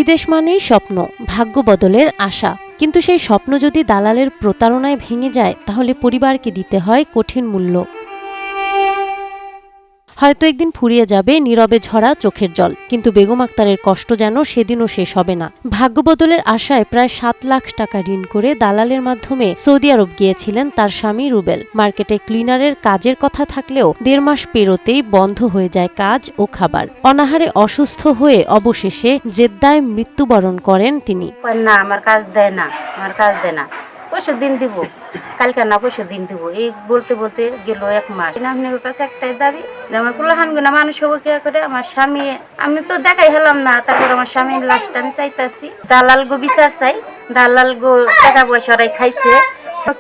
বিদেশ মানেই স্বপ্ন, ভাগ্য বদলের আশা। কিন্তু সেই স্বপ্ন যদি দালালের প্রতারণায় ভেঙে যায়, তাহলে পরিবারকে দিতে হয় কঠিন মূল্য। হয়তো একদিন ফুরিয়ে যাবে নীরবে ঝরা চোখের জল, কিন্তু বেগম আক্তারের কষ্ট যেন সেদিনও শেষ হবে না। ভাগ্য বদলের আশায় প্রায় 7 লাখ টাকা ঋণ করে দালালের মাধ্যমে সৌদি আরব গিয়েছিলেন তার স্বামী রুবেল। মার্কেটে ক্লিনারের কাজের কথা থাকলেও 1.5 মাস পেরোতেই বন্ধ হয়ে যায় কাজ ও খাবার। অনাহারে অসুস্থ হয়ে অবশেষে জেদ্দায় মৃত্যুবরণ করেন তিনি। না, আমার কাজ দেয় না, পরশু দিন দিব, কালকে না পরশু দিন দিব, এই বলতে বলতে গেল 1 মাস। আপনার কাছে একটাই দাবি যে আমার কুলাহান গুনা মানুষ হবো কি করে। আমার স্বামী, আমি তো দেখাই হলাম না, তারপর আমার স্বামীর লাশটা আমি চাইতাছি। দালাল গো বিচার চাই, দালাল গো টাকা পয়সারাই খাইছে,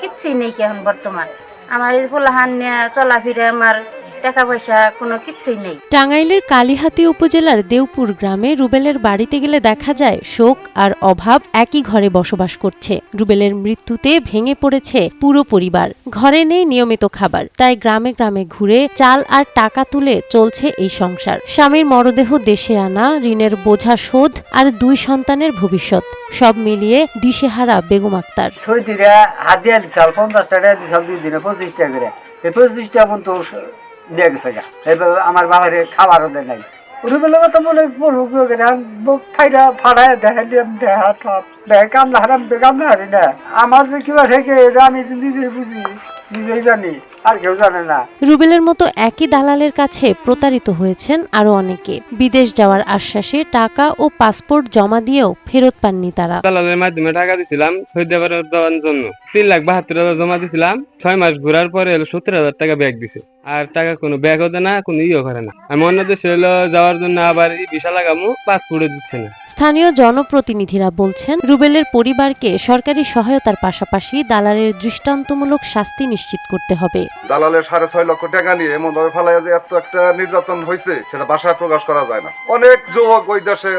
কিচ্ছুই নেই কি এখন বর্তমান। আমার এই কুলাহান নিয়ে চলাফিরে আমার টাকা পয়সা কোনো কিছুই নেই। টাঙ্গাইলের কালিহাতী উপজেলার দেওপুর গ্রামে রুবেলের বাড়িতে গেলে দেখা যায় শোক আর অভাব একই ঘরে বসবাস করছে। রুবেলের মৃত্যুতে ভেঙে পড়েছে পুরো পরিবার। ঘরে নেই নিয়মিত খাবার, তাই গ্রামে গ্রামে ঘুরে চাল আর টাকা তুলে চলছে এই সংসার। স্বামীর মরদেহ দেশে আনা, ঋণের বোঝা শোধ আর 2 সন্তানের ভবিষ্যৎ, সব মিলিয়ে দিশেহারা বেগম আক্তার। আমার বাবার খাবারও দেয় নাই। তো মনে আমার যে কিবা থেকে আমি নিজেই বুঝি, নিজেই জানি, আর কেউ জানে না। রুবেলের মতো একই দালালের কাছে প্রতারিত হয়েছেন আরো অনেকে। বিদেশ যাওয়ার আশ্বাসে টাকা ও পাসপোর্ট জমা দিয়েও ফেরত পাননি তারা। দালালের মাধ্যমে টাকা দিছিলাম সৌদি আরবে যাওয়ার জন্য, 3,72,000 জমা দিছিলাম। 6 মাস ঘোরার পরে 70,000 টাকা ব্যাগ দিছে, আর টাকা কোনো ব্যাগ হতে না, কোনো ইয়ে করে না। আমি অন্য দেশে যাওয়ার জন্য আবার ভিসা লাগামু, পাসপোর্টে দিচ্ছে না। স্থানীয় জনপ্রতিনিধিরা বলছেন, রুবেলের পরিবারকে সরকারি সহায়তার পাশাপাশি দালালের দৃষ্টান্তমূলক শাস্তি নিশ্চিত করতে হবে। দালালের 6.5 লক্ষ টাকা নিয়ে এমন ভাবে ফালাইয়া যে এত একটা নির্যাতন হয়েছে, সেটা ভাষায় প্রকাশ করা যায় না। অনেক যুবক ওই দেশে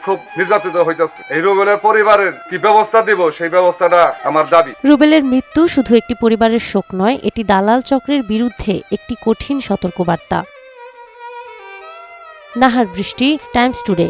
খুব নির্যাতিত হইতেছে। এই রুবেলের পরিবারের কি ব্যবস্থা দিব, সেই ব্যবস্থাটা আমার দাবি। রুবেলের মৃত্যু শুধু একটি পরিবারের শোক নয়, এটি দালাল চক্রের বিরুদ্ধে একটি কঠিন সতর্কবার্তা। নাহার বৃষ্টি, টাইমস টুডে।